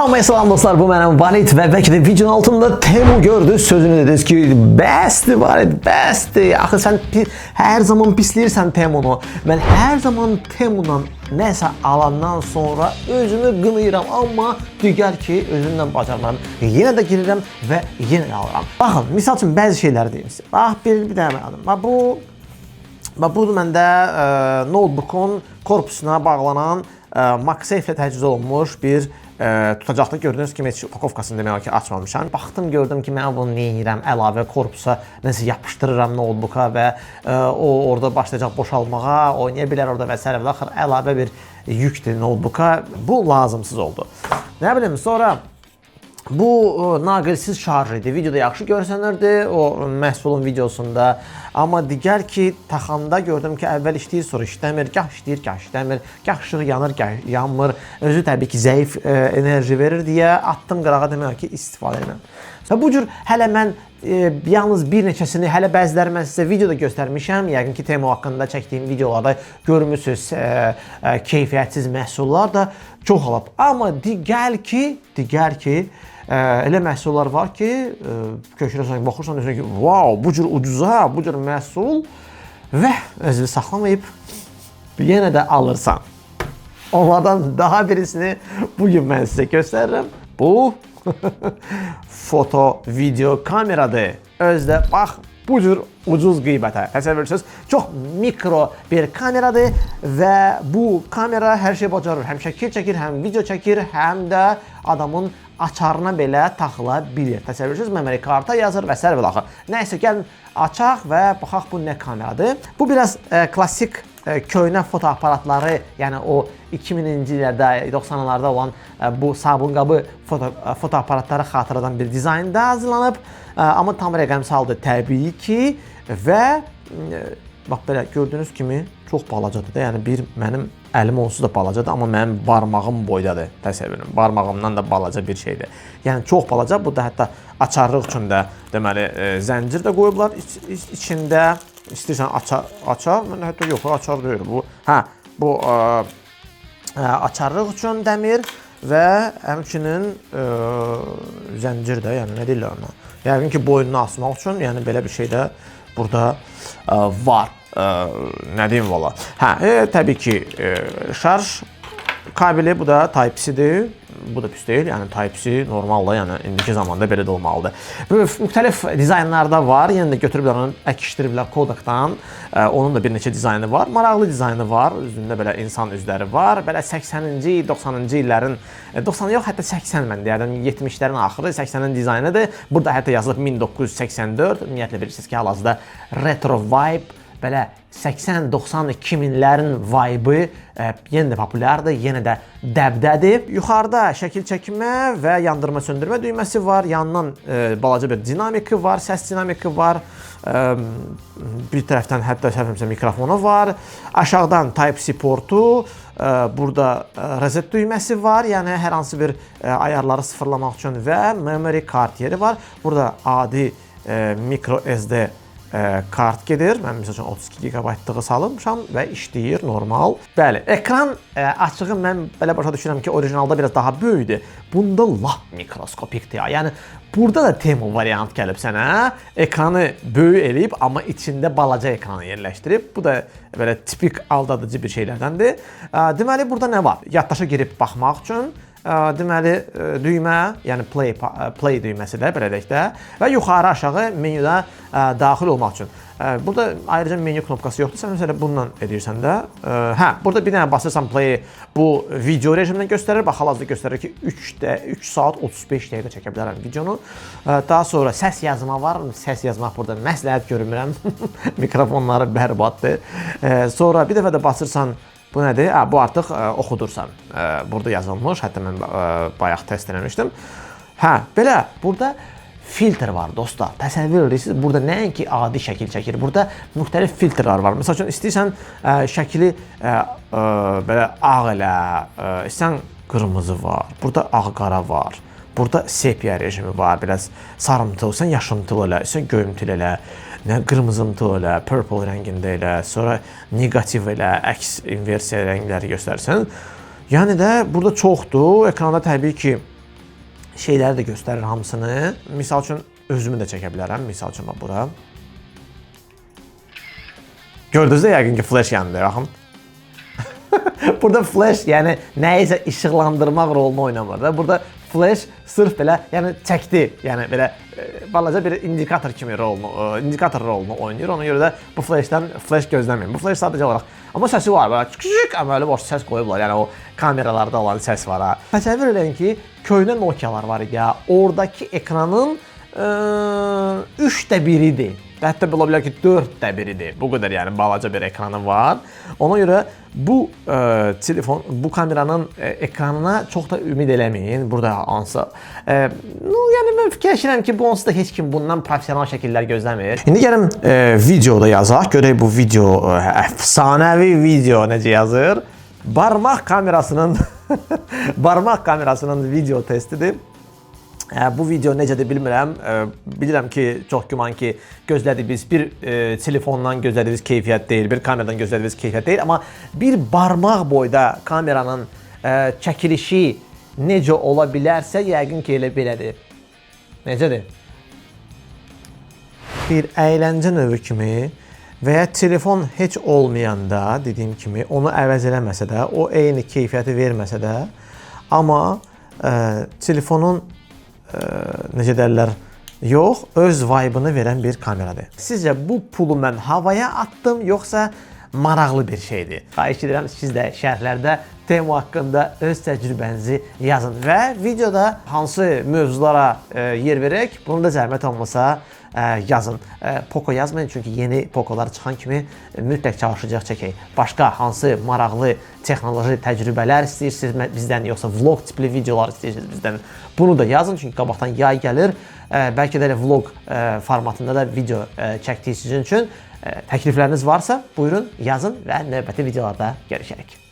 Hamıya salam dostlar, bu mənim Valit və bəlkə də videonun altında Temu gördü, sözünü dediniz ki, bəsdir Valit, bəsdir. Axı sən hər zaman pisləyirsən Temunu. Mən hər zaman Temudan nəsə alandan sonra özümü qınayıram, amma digər ki, özümdən bacarmam. Yenə də girirəm və yenə alıram. Baxın, misal üçün bəzi şeyləri deyim sizə. Bax, bir dənə adım. Bu məndə notebook'un korpusuna bağlanan MagSafe ilə təchiz olunmuş bir tutacaqda. Gördüyünüz kimi heç upakovkasını demək olar ki açmamışam. Baxdım, gördüm ki, mən bunu neyirəm, əlavə korpusa nəsə yapışdırıram notebooka və o orada başlayacaq boşalmağa, oynaya bilər orada və s. Axır əlavə bir yükdür notebooka. Bu lazımsız oldu. Nə bilim, sonra bu naqilsiz şarj idi. Videoda yaxşı görsənirdi o məhsulun videosunda. Amma digər ki, taxanda gördüm ki, əvvəl işləyir, sonra işləmir, gah işləyir, gah işləmir, gah işığı yanır, gah yanmır. Özü təbii ki, zəif enerji verir deyə atdım qırağa, demək ki, istifadə edirəm. Və bu cür hələ mən yalnız bir neçəsini, hələ bəziləri mən sizə videoda göstərmişəm. Yəqin ki, Temu haqqında çəkdiyim videolarda görmüsünüz, keyfiyyətsiz məhsullar da çox alıb. Amma digər ki, elə məhsullar var ki, köşürəsən, baxırsan, deyirsən ki, wow, bu cür ucuza, bu cür məhsul və özünü saxlamayıb yenə də alırsan. Onlardan daha birisini bugün mən sizə göstərirəm. Bu foto, video kameradır. Özdə, bax, bu cür ucuz qiymətə. Təsəvvür edirsiniz, çox mikro bir kameradır və bu kamera hər şey bacarır. Həm şəkil çəkir, həm video çəkir, həm də adamın açarına belə taxıla bilir. Təsəvvür edirsiniz, memory karta yazır və s. axı. Nəysə, gəlin açaq və baxaq bu nə kameradır. Bu biraz klassik köhnə fotoaparatları, yəni o 2000-ci illərdə, 90-larda olan bu sabunqabı fotoaparatları xatırladan bir dizaynda hazırlanıb. Amma tam rəqəmsaldır təbii ki və bax belə gördüyünüz kimi çox balacadır da. Yəni mənim əlim onsuz da balacadır, amma mənim barmağım boydadır. Təsəvvür edin, barmağımdan da balaca bir şeydir. Yəni çox balaca. Bu da hətta açarlıq üçün də deməli zəncir də qoyublar içində. İstəyirsən açar, mən hətta yox, açar deyil bu. Bu açarlıq üçün dəmir və həmçinin zəncir də, yəni nə deyirlər ona? Yəqin ki, boynunu asmaq üçün, yəni belə bir şey də burada var. Nə deyim valla? Təbii ki, şarj kabeli, bu da Type-C-dir. Bu da pis deyil, yəni Type-C normalda, yəni indiki zamanda belə də olmalıdır. Müxtəlif dizaynlarda var, yenə də götürüblər onu, əkişdiriblər Kodakdan. Onun da bir neçə dizaynı var, maraqlı dizaynı var, üzündə belə insan üzləri var. Belə 80-ci, 90-cı illərin, 90 yox, hətta 80 mən deyərdim, 70-lərin axırı, 80-in dizaynıdır. Burada hətta yazılıb 1984, ümumiyyətlə bilirsiniz ki, hal-hazırda retro vibe, belə 80, 90, 2000-lərin vibe'ı yenə də populyardır, yenə də dəbdədir. Yuxarıda şəkil çəkmə və yandırma söndürmə düyməsi var. Yandan balaca bir dinamiki var, səs dinamiki var. Bir tərəfdən hətta mikrofonu var. Aşağıdan Type-C portu, burada reset düyməsi var. Yəni hər hansı bir ayarları sıfırlamaq üçün və memory kart yeri var. Burada adi micro SD kart gedir. Mən məsəl üçün 32 GB-lığı salmışam və işləyir normal. Bəli, ekran açığı mən belə başa düşürəm ki, orijinalda biraz daha böyükdür. Bunda lap mikroskopikdir. Yəni burada da Temu variant gəlib sənə. Ekranı böyük eləyib, amma içində balaca ekranı yerləşdirib. Bu da belə tipik aldadıcı bir şeylərdəndir. Deməli, burada nə var? Yaddaşa girib baxmaq üçün deməli düymə, yəni play düyməsi də belə deyək də və yuxarı aşağı menyuda daxil olmaq üçün. Burada ayrıca menyu knopkası yoxdur. Sən məsələn bundan edirsən də. Burada bir dənə basırsan play, bu video rejimindən göstərir. Bax, hal-hazırda göstərir ki, 3 saat 35 dəqiqə çəkə bilərəm videonu. Daha sonra səs yazma var. Səs yazmaq burada məsləhət görmürəm. Mikrofonları bərbaddır. Sonra bir dəfə də basırsan, bu nədir? Bu artıq oxudursan. Burada yazılmış, hətta mən bayaq test eləmişdim. Belə, burada filtr var dostlar. Təsəvvür edirsiniz, burada nəinki adi şəkil çəkir. Burada müxtəlif filtrlər var. Məsəl üçün, istəyirsən şəkili belə ağ elə, istəyirsən qırmızı var. Burada ağ-qara var. Burada sepia rejimi var. Biraz sarımtılı, sən yaşımtılı elə, sən göyümtül elə. Qırmızımtıl elə, purple rəngində elə, sonra negativ elə, əks inversiya rəngləri göstərsən. Yəni də burada çoxdur. Ekranda təbii ki, şeyləri də göstərir hamısını. Misal üçün özümü də çəkə bilərəm. Misal üçün bura. Gördünüz də yəqin ki flash yandı. Baxın. Burada flash yəni nəyisə işıqlandırmaq rolunu oynamır da. Burada flash sırf belə yəni çəkdi. Yəni belə balaca bir indikator kimi indikator rolunu oynayır. Ona görə də bu flashdan flash gözləməyin. Bu flash sadəcə olaraq amma səsi var. Belə küçük əməli boş səs qoyublar. Yəni o kameralarda olan səs var ha. Təsəvvür edin ki, köhnə Nokialar var idi ya. Oradakı ekranın 1/3-idir. Hətta ola bilər ki 4/1-idir. Bu qədər yəni balaca bir ekranı var. Ona görə bu telefon, bu kameranın ekranına çox da ümid eləməyin. Burada hansı yəni mən fikirləşirəm ki, bu onsuz da heç kim bundan professional şəkillər gözləmir. İndi gəlin videoda yazaq. Görək bu video əfsanəvi video necə yazır. Barmaq kamerasının barmaq kamerasının video testidir. Bu video necədir bilmirəm. Bilirəm ki, çox güman ki, gözlədiyiniz bir telefondan gözlədiyiniz keyfiyyət deyil, bir kameradan gözlədiyiniz keyfiyyət deyil, amma bir barmaq boyda kameranın çəkilişi necə ola bilərsə, yəqin ki, elə belədir. Necədir? Bir əyləncə növü kimi və ya telefon heç olmayanda, dediyim kimi, onu əvəz eləməsə də, o eyni keyfiyyəti verməsə də, amma telefonun necə deyirlər, yox, öz vibe'ını verən bir kameradır. Sizcə bu pulu mən havaya atdım, yoxsa maraqlı bir şeydir? Xahiş edirəm, siz də şərhlərdə Temu haqqında öz təcrübənizi yazın və videoda hansı mövzulara yer verək, bunu da zəhmət olmasa yazın. Poco yazmayın, çünki yeni Poco'lar çıxan kimi mütləq çalışacaq çəkək. Başqa hansı maraqlı texnoloji təcrübələr istəyirsiniz bizdən, yoxsa vlog tipli videolar istəyirsiniz bizdən, bunu da yazın, çünki qabaqdan yay gəlir. Bəlkə də vlog formatında da video çəkdik sizin üçün. Təklifləriniz varsa, buyurun, yazın və növbəti videolarda görüşərik.